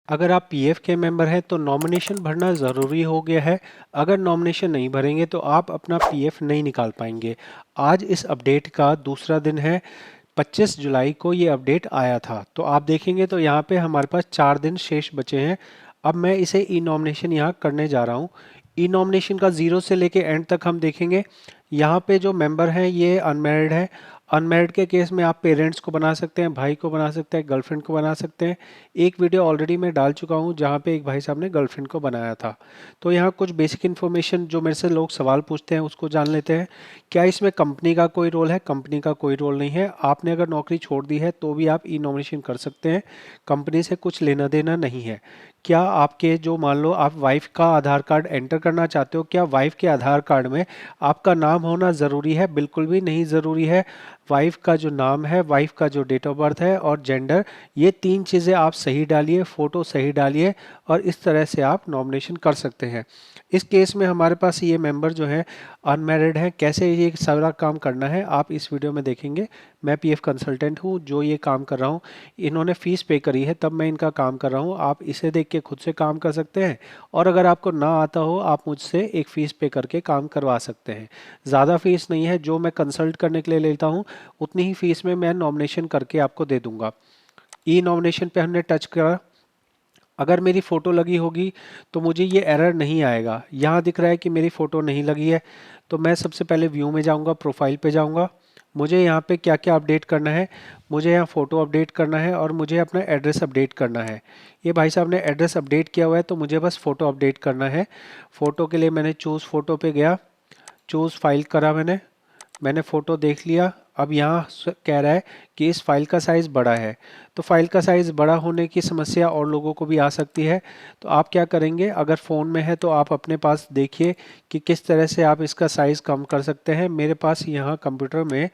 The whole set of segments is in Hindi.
अगर आप पीएफ के मेंबर हैं तो नॉमिनेशन भरना ज़रूरी हो गया है। अगर नॉमिनेशन नहीं भरेंगे तो आप अपना पीएफ नहीं निकाल पाएंगे। आज इस अपडेट का दूसरा दिन है। 25 जुलाई को ये अपडेट आया था। तो आप देखेंगे तो यहाँ पे हमारे पास 4 दिन शेष बचे हैं। अब मैं इसे ई नॉमिनेशन यहाँ करने जा रहा हूँ। ई नॉमिनेशन का जीरो से लेके एंड तक हम देखेंगे। यहाँ पे जो मेंबर हैं ये अनमैरिड है। अनमैरिड के केस में आप पेरेंट्स को बना सकते हैं, भाई को बना सकते हैं, गर्लफ्रेंड को बना सकते हैं। एक वीडियो ऑलरेडी मैं डाल चुका हूँ जहाँ पे एक भाई साहब ने गर्लफ्रेंड को बनाया था। तो यहाँ कुछ बेसिक इन्फॉर्मेशन जो मेरे से लोग सवाल पूछते हैं उसको जान लेते हैं। क्या इसमें कंपनी का कोई रोल है? कंपनी का कोई रोल नहीं है। आपने अगर नौकरी छोड़ दी है तो भी आप ई नॉमिनेशन कर सकते हैं। कंपनी से कुछ लेना देना नहीं है। क्या आपके जो मान लो आप वाइफ का आधार कार्ड एंटर करना चाहते हो, क्या वाइफ के आधार कार्ड में आपका नाम होना ज़रूरी है? बिल्कुल भी नहीं ज़रूरी है। वाइफ का जो नाम है, वाइफ का जो डेट ऑफ बर्थ है और जेंडर, ये 3 चीज़ें आप सही डालिए, फ़ोटो सही डालिए और इस तरह से आप नॉमिनेशन कर सकते हैं। इस केस में हमारे पास ये मेंबर जो है अनमैरिड है। कैसे ये सारा काम करना है आप इस वीडियो में देखेंगे। मैं पीएफ कंसल्टेंट हूँ जो ये काम कर रहा हूँ। इन्होंने फ़ीस पे करी है तब मैं इनका काम कर रहा हूँ। आप इसे देख के खुद से काम कर सकते हैं और अगर आपको ना आता हो आप मुझसे एक फ़ीस पे करके काम करवा सकते हैं। ज़्यादा फीस नहीं है, जो मैं कंसल्ट करने के लिए लेता हूँ उतनी ही फीस में मैं नॉमिनेशन करके आपको दे दूंगा। ई नॉमिनेशन पे हमने टच करा। अगर मेरी फ़ोटो लगी होगी तो मुझे ये एरर नहीं आएगा। यहाँ दिख रहा है कि मेरी फ़ोटो नहीं लगी है। तो मैं सबसे पहले व्यू में जाऊँगा, प्रोफाइल पे जाऊँगा। मुझे यहाँ पे क्या क्या अपडेट करना है? मुझे यहाँ फ़ोटो अपडेट करना है और मुझे अपना एड्रेस अपडेट करना है। ये भाई साहब ने एड्रेस अपडेट किया हुआ है तो मुझे बस फ़ोटो अपडेट करना है। फ़ोटो के लिए मैंने चूज़ फ़ोटो पे गया, चूज़ फाइल करा मैंने फ़ोटो देख लिया। अब यहाँ कह रहा है कि इस फाइल का साइज़ बड़ा है। तो फाइल का साइज़ बड़ा होने की समस्या और लोगों को भी आ सकती है। तो आप क्या करेंगे, अगर फ़ोन में है तो आप अपने पास देखिए कि किस तरह से आप इसका साइज़ कम कर सकते हैं। मेरे पास यहाँ कंप्यूटर में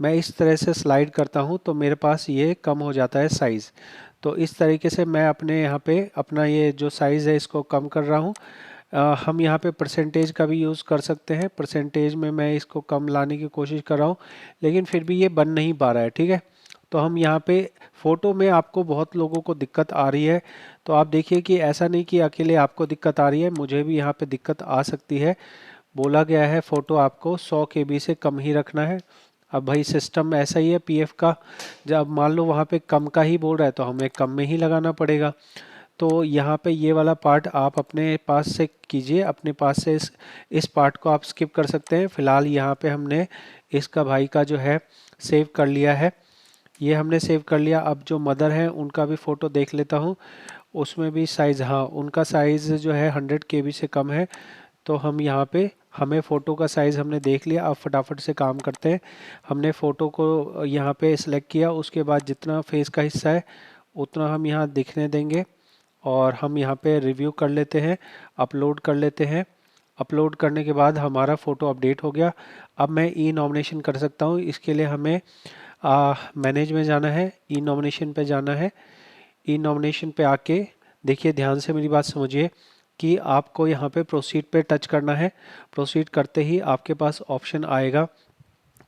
मैं इस तरह से स्लाइड करता हूँ तो मेरे पास ये कम हो जाता है साइज़। तो इस तरीके से मैं अपने यहाँ पे अपना ये जो साइज़ है इसको कम कर रहा हूँ। हम यहाँ पे परसेंटेज का भी यूज़ कर सकते हैं। परसेंटेज में मैं इसको कम लाने की कोशिश कर रहा हूँ लेकिन फिर भी ये बन नहीं पा रहा है। ठीक है, तो हम यहाँ पे फ़ोटो में आपको बहुत लोगों को दिक्कत आ रही है। तो आप देखिए कि ऐसा नहीं कि अकेले आपको दिक्कत आ रही है, मुझे भी यहाँ पे दिक्कत आ सकती है। बोला गया है फ़ोटो आपको 100 KB से कम ही रखना है। अब भाई सिस्टम ऐसा ही है पीएफ का। जब मान लो वहाँ पे कम का ही बोल रहा है तो हमें कम में ही लगाना पड़ेगा। तो यहाँ पे ये वाला पार्ट आप अपने पास से कीजिए, अपने पास से इस पार्ट को आप स्किप कर सकते हैं। फ़िलहाल यहाँ पे हमने इसका भाई का जो है सेव कर लिया है। ये हमने सेव कर लिया। अब जो मदर है उनका भी फ़ोटो देख लेता हूँ। उसमें भी साइज़, हाँ उनका साइज़ जो है 100 KB से कम है। तो हम यहाँ पे हमें फ़ोटो का साइज़ हमने देख लिया। अब फटाफट से काम करते हैं। हमने फ़ोटो को यहाँ पे सिलेक्ट किया, उसके बाद जितना फेस का हिस्सा है उतना हम यहाँ दिखने देंगे और हम यहाँ पे रिव्यू कर लेते हैं, अपलोड कर लेते हैं। अपलोड करने के बाद हमारा फ़ोटो अपडेट हो गया। अब मैं ई नॉमिनेशन कर सकता हूँ। इसके लिए हमें मैनेज में जाना है, ई नॉमिनेशन पे जाना है। ई नॉमिनेशन पे आके देखिए, ध्यान से मेरी बात समझिए कि आपको यहाँ पे प्रोसीड पे टच करना है। प्रोसीड करते ही आपके पास ऑप्शन आएगा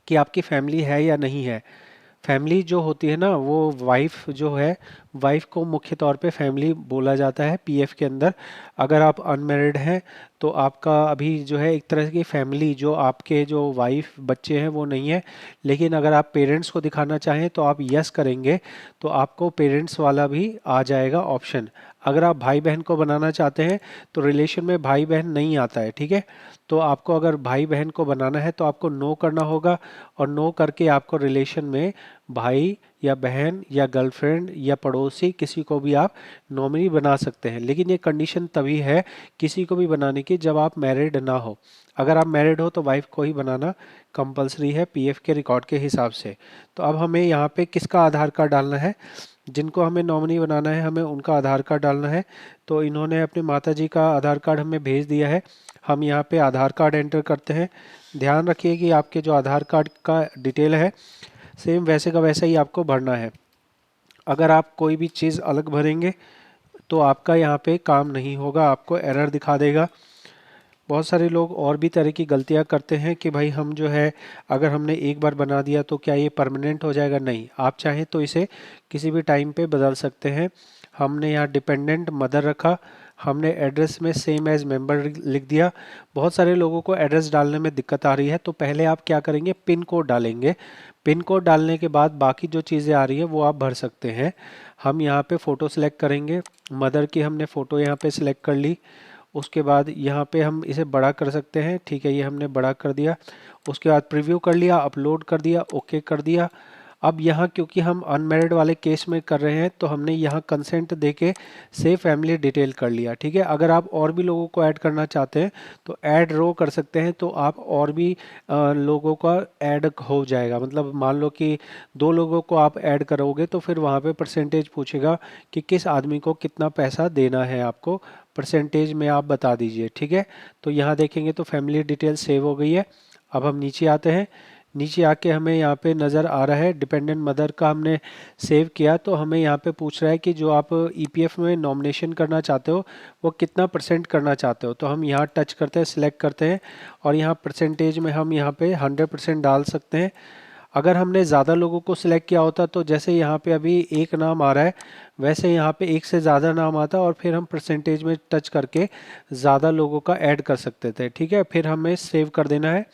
कि आपकी फैमिली है या नहीं है। फैमिली जो होती है ना, वो वाइफ जो है, वाइफ को मुख्य तौर पे फैमिली बोला जाता है पीएफ के अंदर। अगर आप अनमैरिड हैं तो आपका अभी जो है एक तरह की फैमिली, जो आपके जो वाइफ बच्चे हैं वो नहीं है। लेकिन अगर आप पेरेंट्स को दिखाना चाहें तो आप यस करेंगे तो आपको पेरेंट्स वाला भी आ जाएगा ऑप्शन। अगर आप भाई बहन को बनाना चाहते हैं तो रिलेशन में भाई बहन नहीं आता है। ठीक है, तो आपको अगर भाई बहन को बनाना है तो आपको नो करना होगा और नो करके आपको रिलेशन में भाई या बहन या गर्लफ्रेंड या पड़ोसी किसी को भी आप नॉमिनी बना सकते हैं। लेकिन ये कंडीशन तभी है किसी को भी बनाने की जब आप मैरिड ना हो। अगर आप मैरिड हो तो वाइफ को ही बनाना कंपलसरी है पीएफ के रिकॉर्ड के हिसाब से। तो अब हमें यहाँ पे किसका आधार कार्ड डालना है? जिनको हमें नॉमिनी बनाना है हमें उनका आधार कार्ड डालना है। तो इन्होंने अपने माता जी का आधार कार्ड हमें भेज दिया है। हम यहाँ पे आधार कार्ड एंटर करते हैं। ध्यान रखिए कि आपके जो आधार कार्ड का डिटेल है सेम वैसे का वैसा ही आपको भरना है। अगर आप कोई भी चीज़ अलग भरेंगे तो आपका यहाँ पे काम नहीं होगा, आपको एरर दिखा देगा। बहुत सारे लोग और भी तरह की गलतियाँ करते हैं कि भाई हम जो है अगर हमने एक बार बना दिया तो क्या ये परमानेंट हो जाएगा? नहीं, आप चाहें तो इसे किसी भी टाइम पे बदल सकते हैं। हमने यहाँ डिपेंडेंट मदर रखा, हमने एड्रेस में सेम एज मेंबर लिख दिया। बहुत सारे लोगों को एड्रेस डालने में दिक्कत आ रही है, तो पहले आप क्या करेंगे, पिन कोड डालेंगे। पिन कोड डालने के बाद बाकी जो चीज़ें आ रही है वो आप भर सकते हैं। हम यहाँ पे फ़ोटो सेलेक्ट करेंगे, मदर की हमने फ़ोटो यहाँ पे सिलेक्ट कर ली। उसके बाद यहाँ पे हम इसे बड़ा कर सकते हैं, ठीक है, ये हमने बड़ा कर दिया। उसके बाद प्रीव्यू कर लिया, अपलोड कर दिया, ओके कर दिया। अब यहाँ क्योंकि हम अनमैरिड वाले केस में कर रहे हैं तो हमने यहाँ कंसेंट देके सेव फैमिली डिटेल कर लिया, ठीक है। अगर आप और भी लोगों को ऐड करना चाहते हैं तो ऐड रो कर सकते हैं, तो आप और भी लोगों का ऐड हो जाएगा। मतलब मान लो कि 2 लोगों को आप ऐड करोगे तो फिर वहाँ पे परसेंटेज पूछेगा कि किस आदमी को कितना पैसा देना है, आपको परसेंटेज में आप बता दीजिए, ठीक है। तो यहाँ देखेंगे तो फैमिली डिटेल सेव हो गई है। अब हम नीचे आते हैं, नीचे आके हमें यहाँ पे नज़र आ रहा है डिपेंडेंट मदर का हमने सेव किया, तो हमें यहाँ पे पूछ रहा है कि जो आप ईपीएफ में नॉमिनेशन करना चाहते हो वो कितना परसेंट करना चाहते हो। तो हम यहाँ टच करते हैं, सिलेक्ट करते हैं और यहाँ परसेंटेज में हम यहाँ पे 100% डाल सकते हैं। अगर हमने ज़्यादा लोगों को सिलेक्ट किया होता तो जैसे यहाँ पे अभी एक नाम आ रहा है वैसे यहाँ पे एक से ज़्यादा नाम आता और फिर हम परसेंटेज में टच करके ज़्यादा लोगों का ऐड कर सकते थे, ठीक है। फिर हमें सेव कर देना है।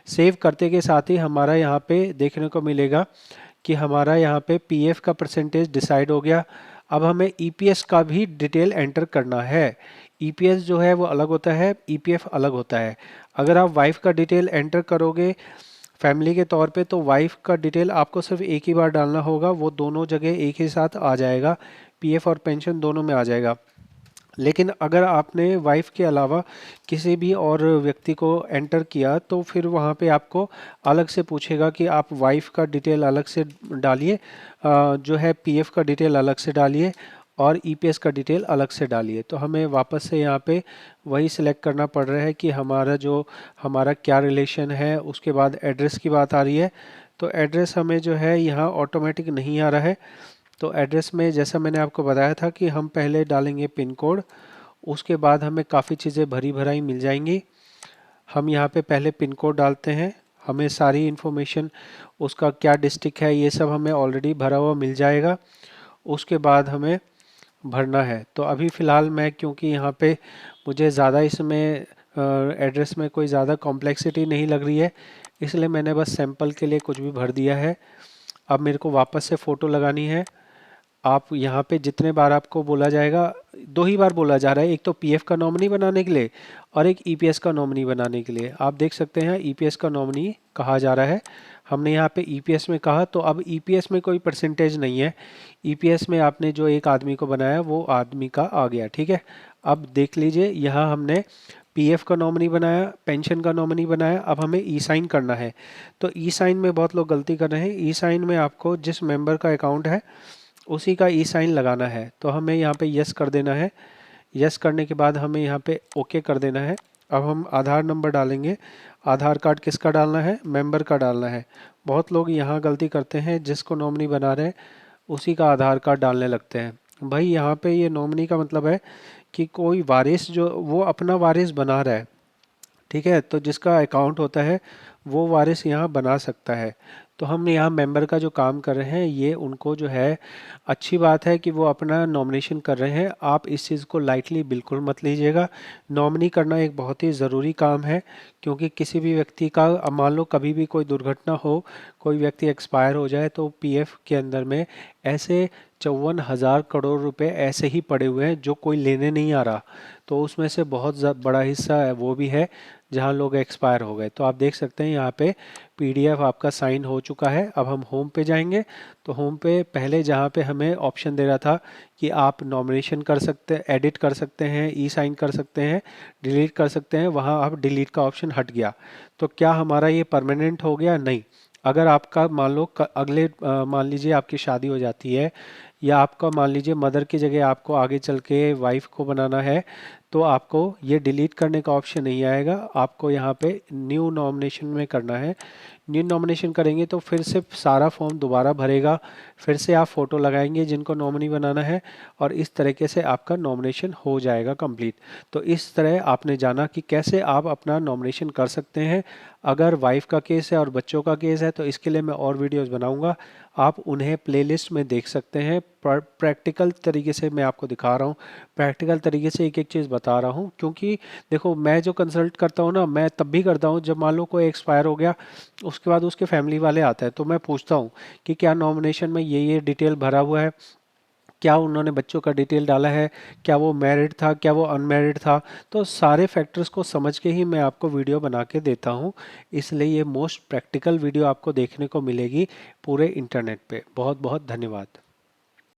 सेव करते के साथ ही हमारा यहाँ पे देखने को मिलेगा कि हमारा यहाँ पे पीएफ का परसेंटेज डिसाइड हो गया। अब हमें ईपीएस का भी डिटेल एंटर करना है। ईपीएस जो है वो अलग होता है, ईपीएफ अलग होता है। अगर आप वाइफ का डिटेल एंटर करोगे फैमिली के तौर पे तो वाइफ का डिटेल आपको सिर्फ एक ही बार डालना होगा, वो दोनों जगह एक ही साथ आ जाएगा, पीएफ और पेंशन दोनों में आ जाएगा। लेकिन अगर आपने वाइफ के अलावा किसी भी और व्यक्ति को एंटर किया तो फिर वहाँ पे आपको अलग से पूछेगा कि आप वाइफ का डिटेल अलग से डालिए, जो है पीएफ का डिटेल अलग से डालिए और ईपीएस का डिटेल अलग से डालिए। तो हमें वापस से यहाँ पे वही सिलेक्ट करना पड़ रहा है कि हमारा क्या रिलेशन है। उसके बाद एड्रेस की बात आ रही है, तो एड्रेस हमें जो है यहाँ ऑटोमेटिक नहीं आ रहा है। तो एड्रेस में जैसा मैंने आपको बताया था कि हम पहले डालेंगे पिन कोड, उसके बाद हमें काफ़ी चीज़ें भरी भराई मिल जाएंगी। हम यहाँ पे पहले पिन कोड डालते हैं, हमें सारी इन्फॉर्मेशन उसका क्या डिस्ट्रिक्ट है ये सब हमें ऑलरेडी भरा हुआ मिल जाएगा। उसके बाद हमें भरना है। तो अभी फ़िलहाल मैं क्योंकि यहाँ पे मुझे ज़्यादा इसमें एड्रेस में कोई ज़्यादा कॉम्प्लेक्सिटी नहीं लग रही है, इसलिए मैंने बस सैंपल के लिए कुछ भी भर दिया है। अब मेरे को वापस से फ़ोटो लगानी है। आप यहाँ पे जितने बार आपको बोला जाएगा, 2 ही बार बोला जा रहा है, एक तो पीएफ का नॉमिनी बनाने के लिए और एक ईपीएस का नॉमिनी बनाने के लिए। आप देख सकते हैं ईपीएस का नॉमिनी कहा जा रहा है, हमने यहाँ पे ईपीएस में कहा, तो अब ईपीएस में कोई परसेंटेज नहीं है। ईपीएस में आपने जो एक आदमी को बनाया वो आदमी का आ गया, ठीक है। अब देख लीजिए यहाँ हमने पीएफ का नॉमिनी बनाया, पेंशन का नॉमिनी बनाया, अब हमें ई साइन करना है। तो ई साइन में बहुत लोग गलती कर रहे हैं। ई साइन में आपको जिस मेंबर का अकाउंट है उसी का ई साइन लगाना है। तो हमें यहाँ पे यस कर देना है। यस करने के बाद हमें यहाँ पे ओके कर देना है। अब हम आधार नंबर डालेंगे। आधार कार्ड किसका डालना है, मेंबर का डालना है। बहुत लोग यहाँ गलती करते हैं, जिसको नॉमिनी बना रहे हैं उसी का आधार कार्ड डालने लगते हैं। भाई यहाँ पे ये नॉमिनी का मतलब है कि कोई वारिस जो वो अपना वारिस बना रहा है, ठीक है। तो जिसका अकाउंट होता है वो वारिस यहाँ बना सकता है। तो हम यहाँ मेंबर का जो काम कर रहे हैं ये उनको जो है अच्छी बात है कि वो अपना नॉमिनेशन कर रहे हैं। आप इस चीज़ को लाइटली बिल्कुल मत लीजिएगा। नॉमिनी करना एक बहुत ही ज़रूरी काम है, क्योंकि किसी भी व्यक्ति का अब मान लो कभी भी कोई दुर्घटना हो, कोई व्यक्ति एक्सपायर हो जाए तो पीएफ के अंदर में ऐसे 54,000 करोड़ रुपए ऐसे ही पड़े हुए हैं जो कोई लेने नहीं आ रहा। तो उसमें से बहुत बड़ा हिस्सा है वो भी है जहाँ लोग एक्सपायर हो गए। तो आप देख सकते हैं यहाँ पे पीडीएफ आपका साइन हो चुका है। अब हम होम पे जाएंगे, तो होम पे पहले जहाँ पे हमें ऑप्शन दे रहा था कि आप नॉमिनेशन कर सकते, एडिट कर सकते हैं, ई साइन कर सकते हैं, डिलीट कर सकते हैं, वहाँ अब डिलीट का ऑप्शन हट गया। तो क्या हमारा ये परमानेंट हो गया? नहीं। अगर आपका मान लो अगले मान लीजिए आपकी शादी हो जाती है, या आपका मान लीजिए मदर की जगह आपको आगे चल के वाइफ को बनाना है, तो आपको ये डिलीट करने का ऑप्शन नहीं आएगा, आपको यहाँ पे न्यू नॉमिनेशन में करना है। न्यू नॉमिनेशन करेंगे तो फिर से सारा फॉर्म दोबारा भरेगा, फिर से आप फोटो लगाएंगे जिनको नॉमिनी बनाना है, और इस तरीके से आपका नॉमिनेशन हो जाएगा कंप्लीट। तो इस तरह आपने जाना कि कैसे आप अपना नॉमिनेशन कर सकते हैं। अगर वाइफ का केस है और बच्चों का केस है तो इसके लिए मैं और वीडियोस बनाऊंगा, आप उन्हें प्लेलिस्ट में देख सकते हैं। प्रैक्टिकल तरीके से मैं आपको दिखा रहा हूँ, प्रैक्टिकल तरीके से एक एक चीज़ बता रहा हूँ, क्योंकि देखो मैं जो कंसल्ट करता हूँ ना, मैं तब भी करता हूँ जब मान लो कोई एक्सपायर हो गया, उसके बाद उसके फैमिली वाले आते हैं तो मैं पूछता हूँ कि क्या नॉमिनेशन में ये डिटेल भरा हुआ है, क्या उन्होंने बच्चों का डिटेल डाला है, क्या वो मैरिड था, क्या वो अनमैरिड था। तो सारे फैक्टर्स को समझ के ही मैं आपको वीडियो बना के देता हूँ, इसलिए ये मोस्ट प्रैक्टिकल वीडियो आपको देखने को मिलेगी पूरे इंटरनेट पे। बहुत बहुत धन्यवाद।